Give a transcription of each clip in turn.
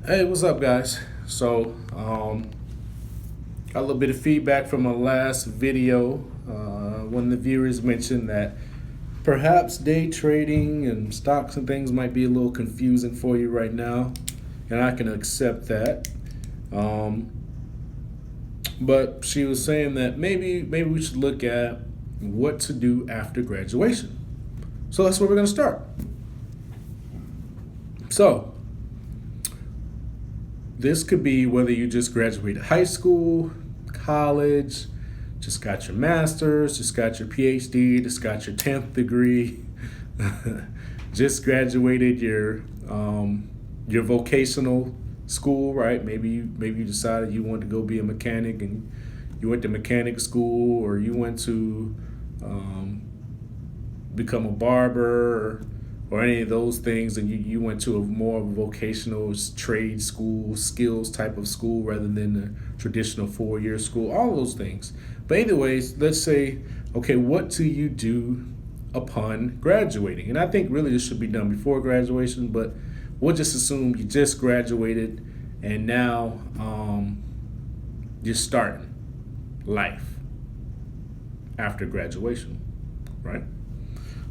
Hey, what's up, guys? Got a little bit of feedback from my last video. One of the viewers mentioned that perhaps day trading and stocks and things might be a little confusing for you right now, and I can accept that. Um, but she was saying that maybe we should look at what to do after graduation. So that's where we're gonna start. So this could be whether you just graduated high school, college, just got your master's, just got your PhD, just got your 10th degree, just graduated your vocational school, right? Maybe you decided you wanted to go be a mechanic and you went to mechanic school, or you went to um, become a barber, or any of those things, and you went to a more vocational trade school, skills type of school rather than the traditional 4 year school, all those things. But anyways, let's say, okay, what do you do upon graduating? And I think really this should be done before graduation, but we'll just assume you just graduated and now you're starting life after graduation, right?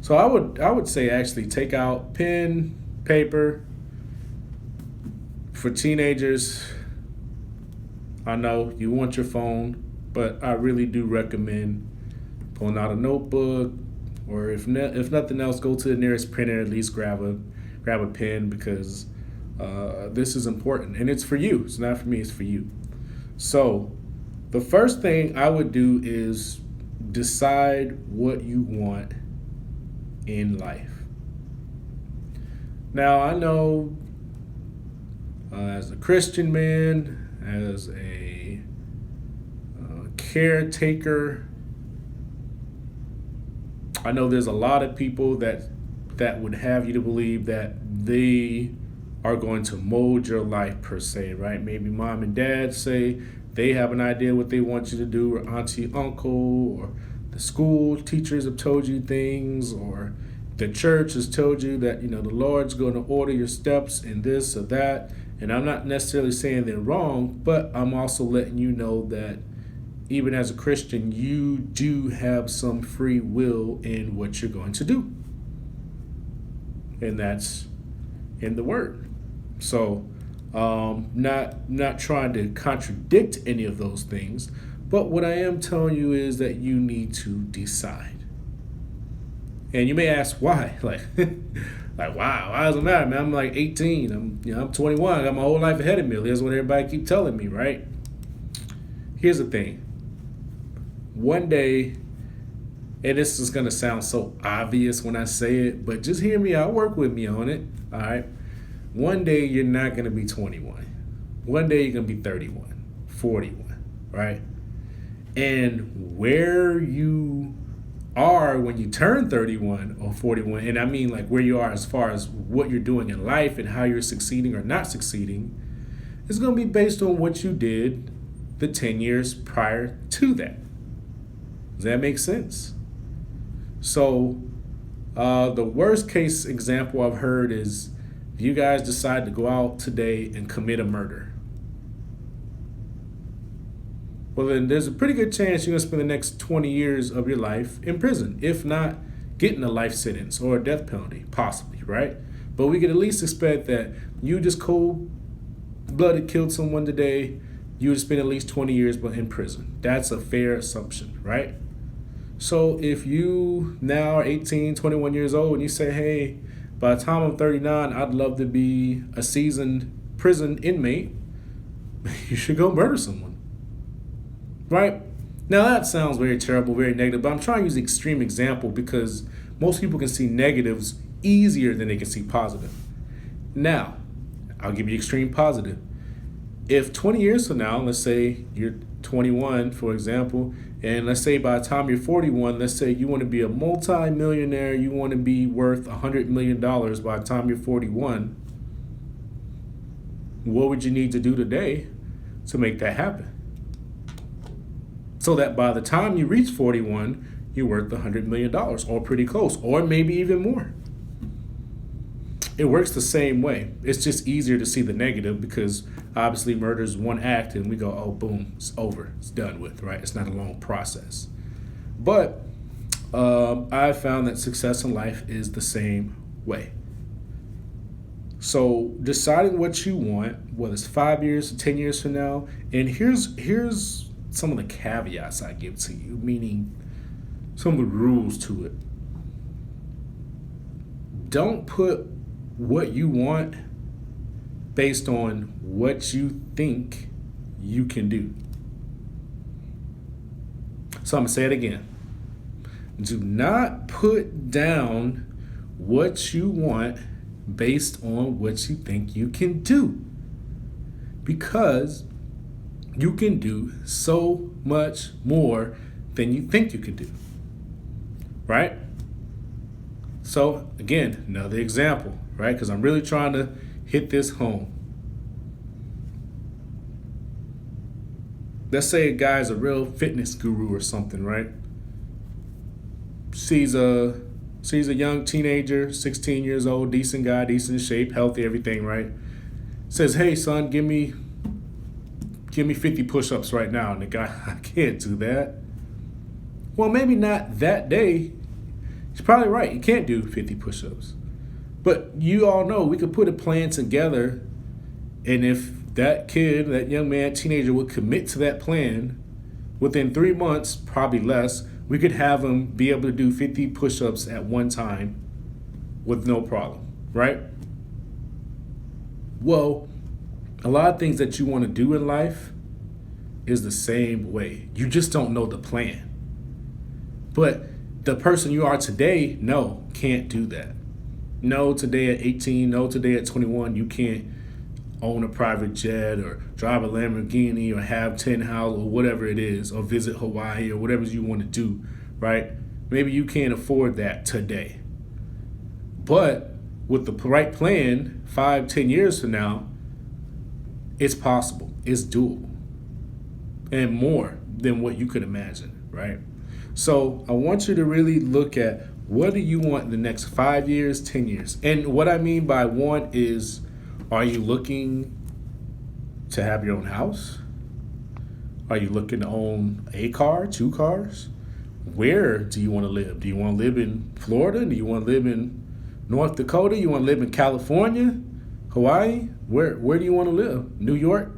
So I would say actually take out pen, paper. For teenagers, I know you want your phone, but I really do recommend pulling out a notebook, or if nothing else, go to the nearest printer. At least grab a pen, because this is important and it's for you. It's not for me. It's for you. So the first thing I would do is decide what you want in life. Now, I know as a Christian man, as a caretaker, I know there's a lot of people that would have you to believe that they are going to mold your life per se, right? Maybe mom and dad say they have an idea what they want you to do, or auntie, uncle, or the school teachers have told you things, or the church has told you that the Lord's going to order your steps in this or that. And I'm not necessarily saying they're wrong, but I'm also letting you know that even as a Christian, you do have some free will in what you're going to do, and that's in the Word. So, not trying to contradict any of those things, but what I am telling you is that you need to decide. And you may ask why, like wow, why does it matter, man? I'm like 18. I'm 21. I got my whole life ahead of me. That's what everybody keep telling me, right? Here's the thing. One day, and this is gonna sound so obvious when I say it, but just hear me out. Work with me on it. All right. One day you're not gonna be 21. One day you're gonna be 31, 41, right? And where you are when you turn 31 or 41, and I mean like where you are as far as what you're doing in life and how you're succeeding or not succeeding, is going to be based on what you did the 10 years prior to that. Does that make sense? So the worst case example I've heard is if you guys decide to go out today and commit a murder. Well, then there's a pretty good chance you're going to spend the next 20 years of your life in prison, if not getting a life sentence or a death penalty, possibly, right? But we could at least expect that you just cold-blooded killed someone today, you would spend at least 20 years in prison. That's a fair assumption, right? So if you now are 18, 21 years old, and you say, hey, by the time I'm 39, I'd love to be a seasoned prison inmate, you should go murder someone. Right? Now that sounds very terrible, very negative, but I'm trying to use an extreme example because most people can see negatives easier than they can see positive. Now, I'll give you extreme positive. If 20 years from now, let's say you're 21, for example, and let's say by the time you're 41, let's say you want to be a multi-millionaire, you want to be worth $100 million by the time you're 41, what would you need to do today to make that happen? So that by the time you reach 41, you're worth $100 million or pretty close, or maybe even more. It works the same way. It's just easier to see the negative because obviously murder is one act and we go, oh, boom, it's over. It's done with, right? It's not a long process. But I found that success in life is the same way. So deciding what you want, whether it's 5 years or 10 years from now, and here's some of the caveats I give to you, meaning some of the rules to it. Don't put what you want based on what you think you can do. So I'm going to say it again. Do not put down what you want based on what you think you can do. Because you can do so much more than you think you can do. Right? So, again, another example, right? Because I'm really trying to hit this home. Let's say a guy's a real fitness guru or something, right? Sees a young teenager, 16 years old, decent guy, decent shape, healthy, everything, right? Says, hey, son, give me 50 push-ups right now. And the guy, I can't do that. Well, maybe not that day. He's probably right. You can't do 50 push-ups. But you all know we could put a plan together, and if that kid, that young man, teenager would commit to that plan, within 3 months, probably less, we could have him be able to do 50 push-ups at one time with no problem, right? Well, a lot of things that you want to do in life is the same way. You just don't know the plan. But the person you are today, no, can't do that. No, today at 18, no, today at 21, you can't own a private jet or drive a Lamborghini or have 10 houses or whatever it is, or visit Hawaii or whatever you want to do, right? Maybe you can't afford that today. But with the right plan, 5-10 years from now, it's possible. It's doable. And more than what you could imagine, right? So I want you to really look at what do you want in the next 5 years, 10 years? And what I mean by want is, are you looking to have your own house? Are you looking to own a car, 2 cars? Where do you want to live? Do you want to live in Florida? Do you want to live in North Dakota? You want to live in California? Hawaii? Where do you want to live? New York?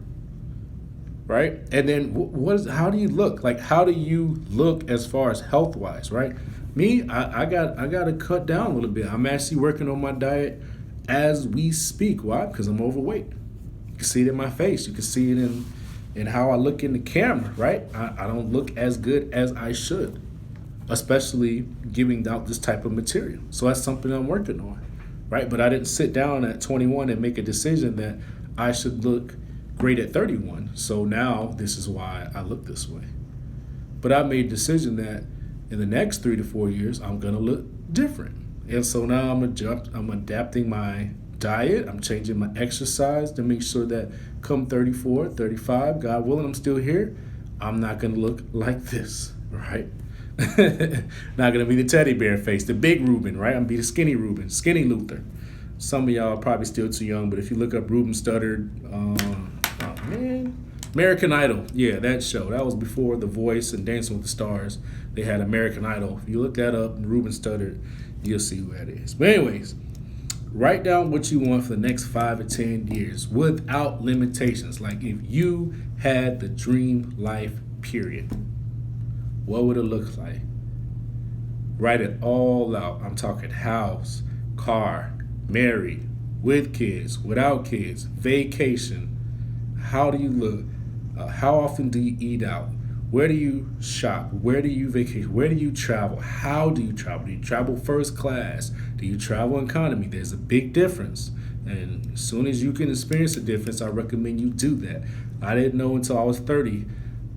Right? And then how do you look? Like, how do you look as far as health-wise, right? Me, I got to cut down a little bit. I'm actually working on my diet as we speak. Why? Because I'm overweight. You can see it in my face. You can see it in how I look in the camera, right? I don't look as good as I should, especially giving out this type of material. So that's something I'm working on, right? But I didn't sit down at 21 and make a decision that I should look great at 31. So now this is why I look this way. But I made a decision that in the next 3 to 4 years, I'm going to look different. And so now I'm adapting my diet. I'm changing my exercise to make sure that come 34, 35, God willing, I'm still here. I'm not going to look like this, right? Not going to be the teddy bear face, the big Ruben, right? I'm going to be the skinny Ruben, skinny Luther. Some of y'all are probably still too young, but if you look up Ruben Studdard, American Idol. Yeah, that show. That was before The Voice and Dancing with the Stars. They had American Idol. If you look that up, Ruben Studdard, you'll see who that is. But anyways, write down what you want for the next 5 or 10 years without limitations. Like if you had the dream life, period, what would it look like? Write it all out. I'm talking house, car, married, with kids, without kids, vacation. How do you look? How often do you eat out? Where do you shop? Where do you vacation? Where do you travel? How do you travel? Do you travel first class? Do you travel economy? There's a big difference. And as soon as you can experience the difference, I recommend you do that. I didn't know until I was 30.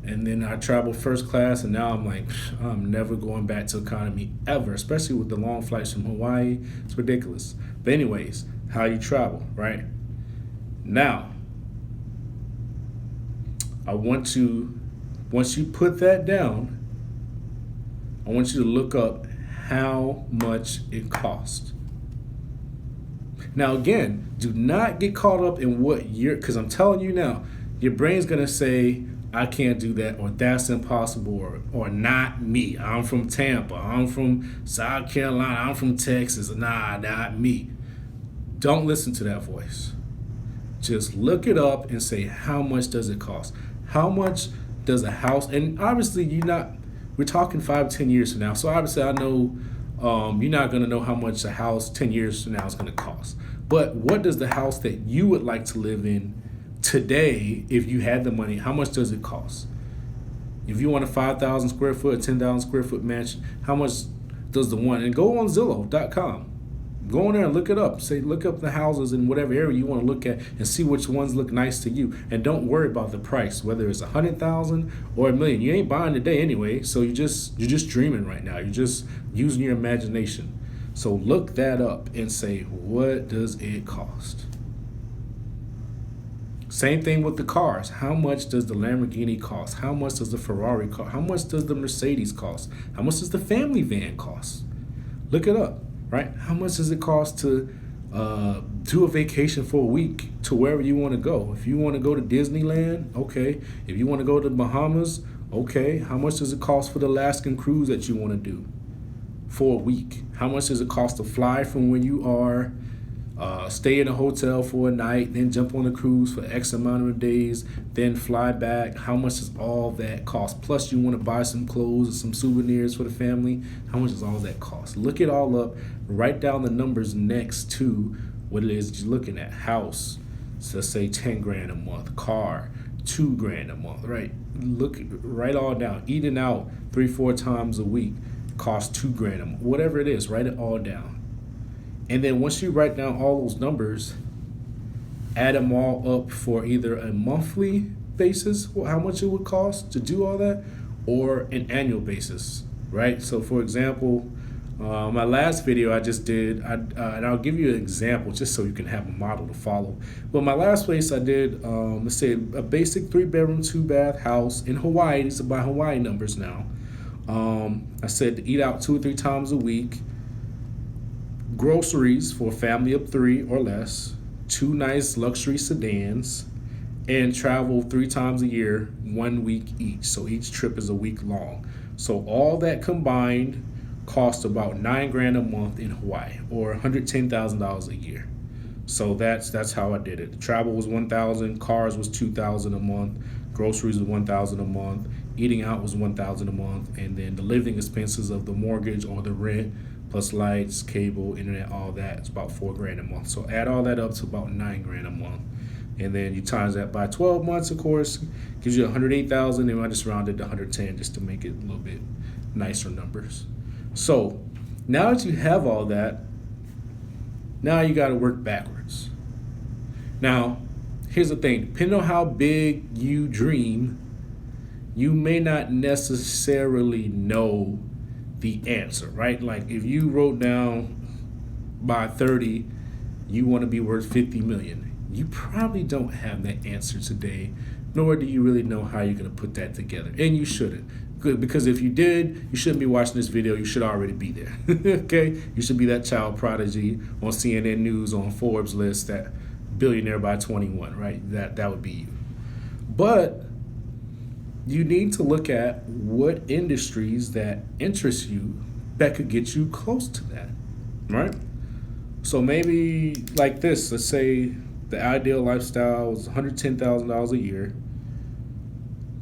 And then I traveled first class, and now I'm like, I'm never going back to economy ever, especially with the long flights from Hawaii. It's ridiculous. But anyways, how you travel, right? Now, once you put that down, I want you to look up how much it costs. Now, again, do not get caught up in what you're, because I'm telling you now, your brain's going to say, I can't do that, or that's impossible, or not me. I'm from Tampa. I'm from South Carolina. I'm from Texas. Nah, not me. Don't listen to that voice. Just look it up and say, how much does it cost? How much does a house, and obviously we're talking 5-10 years from now. So obviously I know you're not going to know how much a house 10 years from now is going to cost. But what does the house that you would like to live in today, if you had the money, how much does it cost? If you want a 5,000 square foot, 10,000 square foot mansion, how much does the one? And go on Zillow.com. Go on there and look it up. Look up the houses in whatever area you want to look at and see which ones look nice to you. And don't worry about the price, whether it's 100,000 or $1 million. You ain't buying today anyway, so you're just dreaming right now. You're just using your imagination. So look that up and say, what does it cost? Same thing with the cars. How much does the Lamborghini cost? How much does the Ferrari cost? How much does the Mercedes cost? How much does the family van cost? Look it up, right? How much does it cost to do a vacation for a week to wherever you want to go? If you want to go to Disneyland, okay. If you want to go to the Bahamas, okay. How much does it cost for the Alaskan cruise that you want to do for a week? How much does it cost to fly from where you are, stay in a hotel for a night, then jump on a cruise for X amount of days, then fly back? How much does all that cost? Plus you want to buy some clothes or some souvenirs for the family. How much does all that cost? Look it all up. Write down the numbers next to what it is that you're looking at. House, so let's say 10 grand a month. Car, 2 grand a month, right? Write all down. Eating out 3-4 times a week costs 2 grand a month. Whatever it is, write it all down. And then once you write down all those numbers, add them all up for either a monthly basis, how much it would cost to do all that, or an annual basis, right? So for example, my last video I just did, and I'll give you an example just so you can have a model to follow. But my last place I did, let's say a basic 3-bedroom, 2-bath house in Hawaii. These are by Hawaii numbers now. I said to eat out 2 or 3 times a week. Groceries for a family of 3 or less, 2 nice luxury sedans, and travel 3 times a year, 1 week each. So each trip is a week long. So all that combined cost about 9 grand a month in Hawaii, or $110,000 a year. So that's how I did it. The travel was $1,000, cars was $2,000 a month, groceries was $1,000 a month, eating out was $1,000 a month, and then the living expenses of the mortgage or the rent, plus lights, cable, internet, all that, it's about 4 grand a month. So add all that up to about 9 grand a month. And then you times that by 12 months, of course, gives you 108,000, and I just rounded to 110 just to make it a little bit nicer numbers. So now that you have all that, now you gotta work backwards. Now, here's the thing, depending on how big you dream, you may not necessarily know the answer, right? Like if you wrote down by 30, you want to be worth 50 million. You probably don't have that answer today, nor do you really know how you're going to put that together. And you shouldn't. Good, because if you did, you shouldn't be watching this video. You should already be there. Okay? You should be that child prodigy on CNN News, on Forbes list, that billionaire by 21, right? That would be you. But you need to look at what industries that interest you that could get you close to that, right? So maybe like this, let's say the ideal lifestyle is $110,000 a year,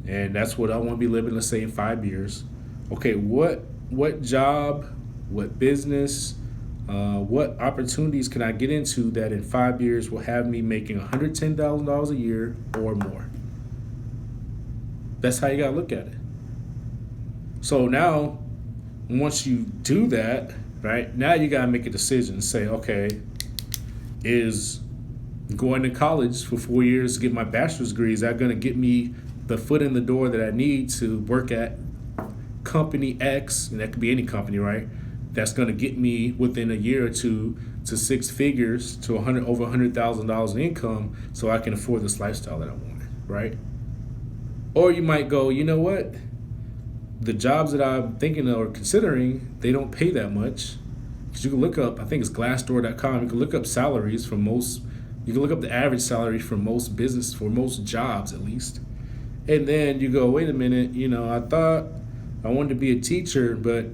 and that's what I want to be living, let's say in 5 years. Okay, what job, what business, what opportunities can I get into that in 5 years will have me making $110,000 a year or more? That's how you gotta look at it. So now, once you do that, right, now you gotta make a decision and say, okay, is going to college for 4 years to get my bachelor's degree, is that gonna get me the foot in the door that I need to work at company X, and that could be any company, right? That's gonna get me within a year or two to 6 figures, to over $100,000 in income, so I can afford this lifestyle that I want, right? Or you might go, you know what? The jobs that I'm thinking of or considering, they don't pay that much. Because you can look up, I think it's Glassdoor.com. You can look up salaries for most. You can look up the average salary for most business, for most jobs at least. And then you go, wait a minute, I thought I wanted to be a teacher, but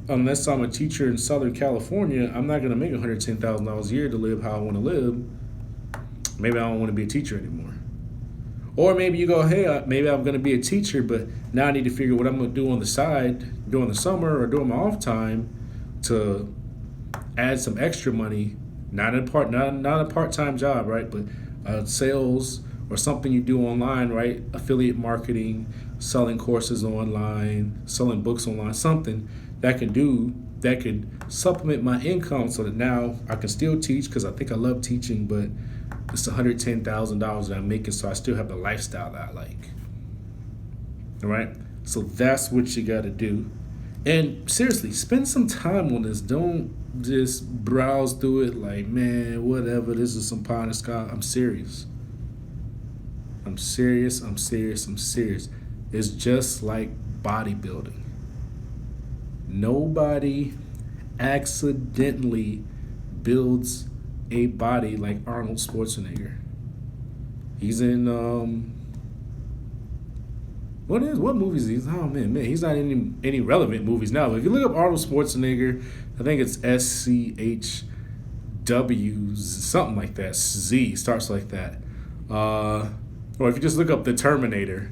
unless I'm a teacher in Southern California, I'm not going to make $110,000 a year to live how I want to live. Maybe I don't want to be a teacher anymore. Or maybe you go, hey, maybe I'm going to be a teacher, but now I need to figure what I'm going to do on the side during the summer or during my off time to add some extra money. Not a part-time job, right? But sales or something you do online, right? Affiliate marketing, selling courses online, selling books online, something that could supplement my income so that now I can still teach because I think I love teaching, but it's $110,000 that I'm making, so I still have the lifestyle that I like. All right? So that's what you got to do. And seriously, spend some time on this. Don't just browse through it like, man, whatever, this is some pie in the sky. I'm serious. I'm serious. It's just like bodybuilding. Nobody accidentally builds a body like Arnold Schwarzenegger. He's in what movies is he? Oh man, he's not in any relevant movies now. But if you look up Arnold Schwarzenegger, I think it's SCHW, something like that. Z starts like that. Or if you just look up The Terminator,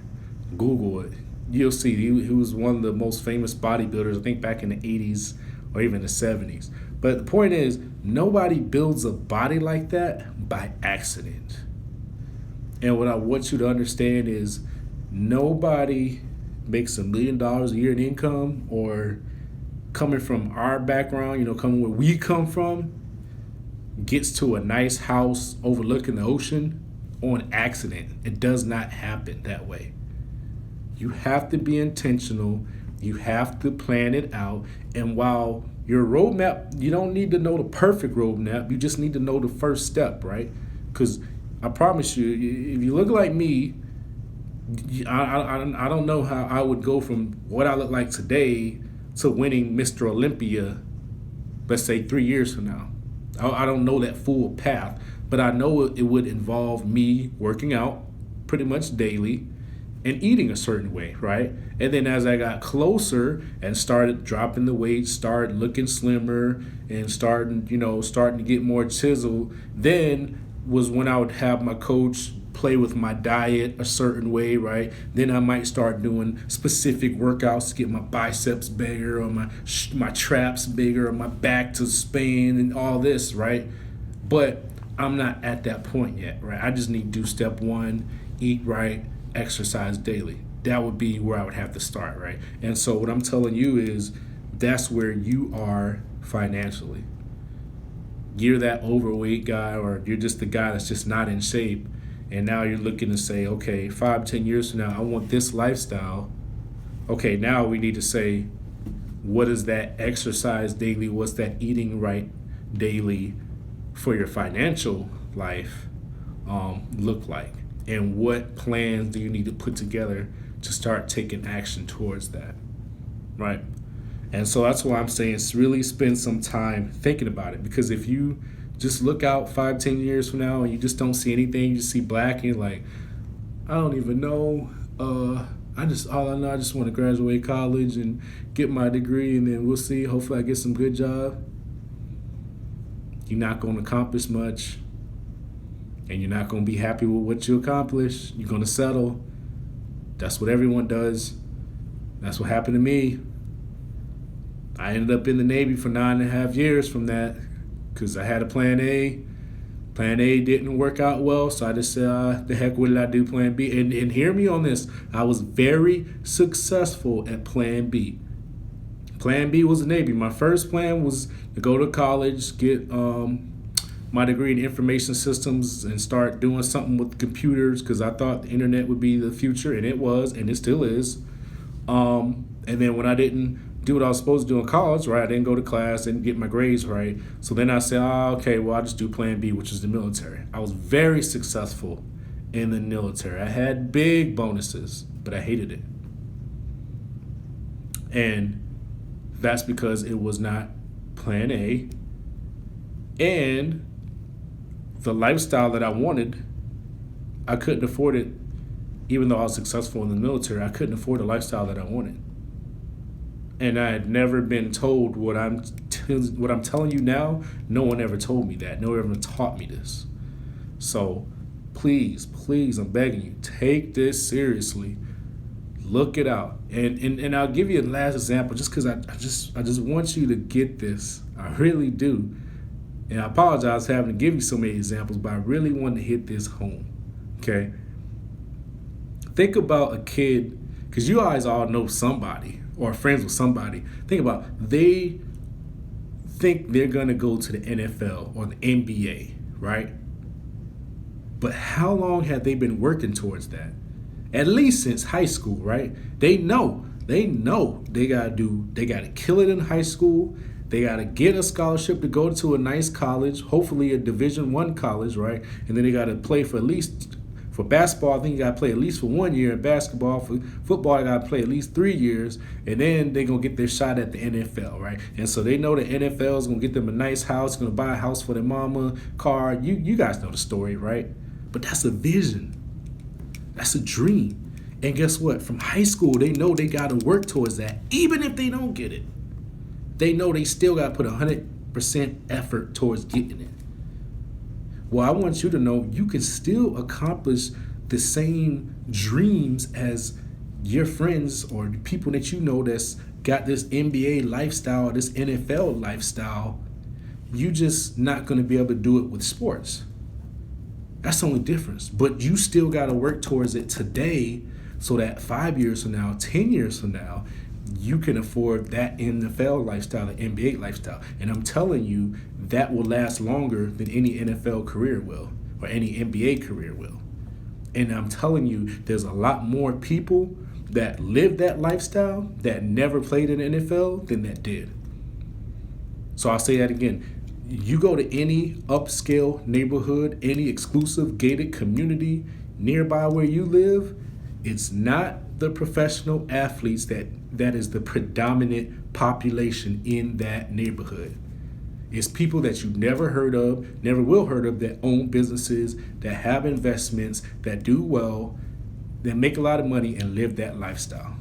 Google it, you'll see he was one of the most famous bodybuilders, I think back in the 80s or even the 70s. But the point is, nobody builds a body like that by accident. And what I want you to understand is nobody makes $1 million a year in income or coming from our background, coming where we come from, gets to a nice house overlooking the ocean on accident. It does not happen that way. You have to be intentional. You have to plan it out. And while your roadmap, you don't need to know the perfect roadmap. You just need to know the first step, right? Because I promise you, if you look like me, I don't know how I would go from what I look like today to winning Mr. Olympia, let's say 3 years from now. I don't know that full path, but I know it would involve me working out pretty much daily and eating a certain way, right? And then as I got closer and started dropping the weight, started looking slimmer and starting to get more chisel, then was when I would have my coach play with my diet a certain way, right? Then I might start doing specific workouts to get my biceps bigger or my traps bigger or my back to span and all this, right? But I'm not at that point yet, right? I just need to do step one, eat right, exercise daily. That would be where I would have to start, right? And so what I'm telling you is that's where you are financially. You're that overweight guy, or you're just the guy that's just not in shape, and now you're looking to say, okay, 5-10 years from now, I want this lifestyle. Okay, now we need to say, what is that exercise daily? What's that eating right daily for your financial life look like? And what plans do you need to put together to start taking action towards that, right? And so that's why I'm saying really spend some time thinking about it. Because if you just look out 5-10 years from now and you just don't see anything, you just see black and you're like, I don't even know. I just want to graduate college and get my degree, and then we'll see. Hopefully I get some good job. You're not going to accomplish much. And you're not going to be happy with what you accomplish. You're going to settle. That's what everyone does. That's what happened to me. I ended up in the Navy for 9.5 years from that because I had a plan A. Plan A didn't work out well, so I just said, the heck, what did I do plan B? And hear me on this. I was very successful at plan B. Plan B was the Navy. My first plan was to go to college, get my degree in information systems and start doing something with computers because I thought the internet would be the future, and it was, and it still is. And then when I didn't do what I was supposed to do in college, right, I didn't go to class, didn't get my grades right. So then I said, okay, well, I'll just do plan B, which is the military. I was very successful in the military. I had big bonuses, but I hated it. And that's because it was not plan A, and the lifestyle that I wanted, I couldn't afford it. Even though I was successful in the military, I couldn't afford the lifestyle that I wanted. And I had never been told what I'm telling you now. No one ever told me that. No one ever taught me this. So please, I'm begging you, take this seriously. Look it out. And I'll give you a last example just because I just want you to get this. I really do. And I apologize for having to give you so many examples, but I really want to hit this home. Okay? Think about a kid, because you guys all know somebody or are friends with somebody. Think about, they think they're going to go to the NFL or the NBA, right? But how long have they been working towards that? At least since high school, right? They know they got to kill it in high school. They got to get a scholarship to go to a nice college, hopefully a Division I college, right? And then they got to play for basketball, I think you got to play at least for 1 year in basketball. For football, you got to play at least 3 years. And then they're going to get their shot at the NFL, right? And so they know the NFL is going to get them a nice house, going to buy a house for their mama, car. You guys know the story, right? But that's a vision. That's a dream. And guess what? From high school, they know they got to work towards that. Even if they don't get it, they know they still got to put 100% effort towards getting it. Well, I want you to know you can still accomplish the same dreams as your friends or the people that you know that's got this NBA lifestyle, this NFL lifestyle. You just not going to be able to do it with sports. That's the only difference. But you still got to work towards it today so that 5 years from now, 10 years from now, you can afford that NFL lifestyle, the NBA lifestyle. And I'm telling you, that will last longer than any NFL career will or any NBA career will. And I'm telling you, there's a lot more people that live that lifestyle that never played in the NFL than that did. So I'll say that again. You go to any upscale neighborhood, any exclusive gated community nearby where you live, it's not the professional athletes that is the predominant population in that neighborhood. It's people that you've never heard of, never will heard of, that own businesses, that have investments, that do well, that make a lot of money and live that lifestyle.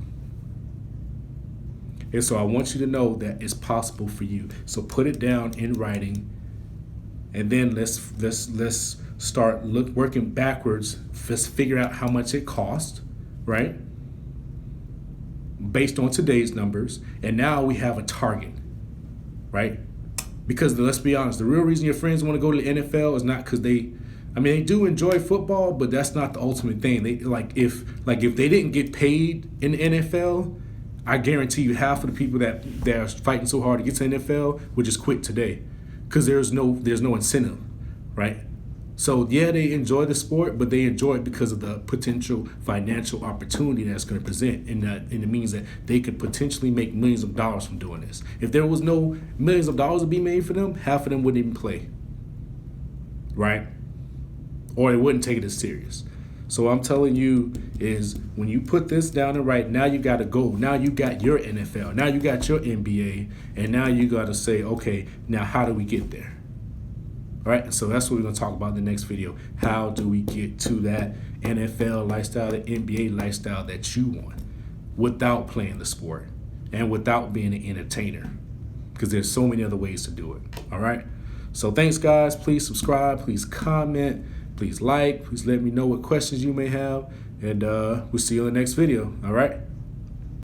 And so I want you to know that it's possible for you. So put it down in writing, and then let's start working backwards. Let's figure out how much it costs, right? Based on today's numbers, and now we have a target, right? Because let's be honest, the real reason your friends want to go to the NFL is not because they do enjoy football, but that's not the ultimate thing. They if they didn't get paid in the NFL, I guarantee you half of the people that are fighting so hard to get to the NFL would just quit today, because there's no incentive, right? So yeah, they enjoy the sport, but they enjoy it because of the potential financial opportunity that's going to present, and it means that they could potentially make millions of dollars from doing this. If there was no millions of dollars to be made for them, half of them wouldn't even play, right? Or they wouldn't take it as serious. So what I'm telling you is, when you put this down and write, now you got to go. Now you got your NFL. Now you got your NBA. And now you got to say, okay, now how do we get there? All right, so that's what we're going to talk about in the next video. How do we get to that NFL lifestyle, the NBA lifestyle that you want, without playing the sport and without being an entertainer? Because there's so many other ways to do it. All right, so thanks, guys. Please subscribe. Please comment. Please like. Please let me know what questions you may have. And we'll see you in the next video. All right.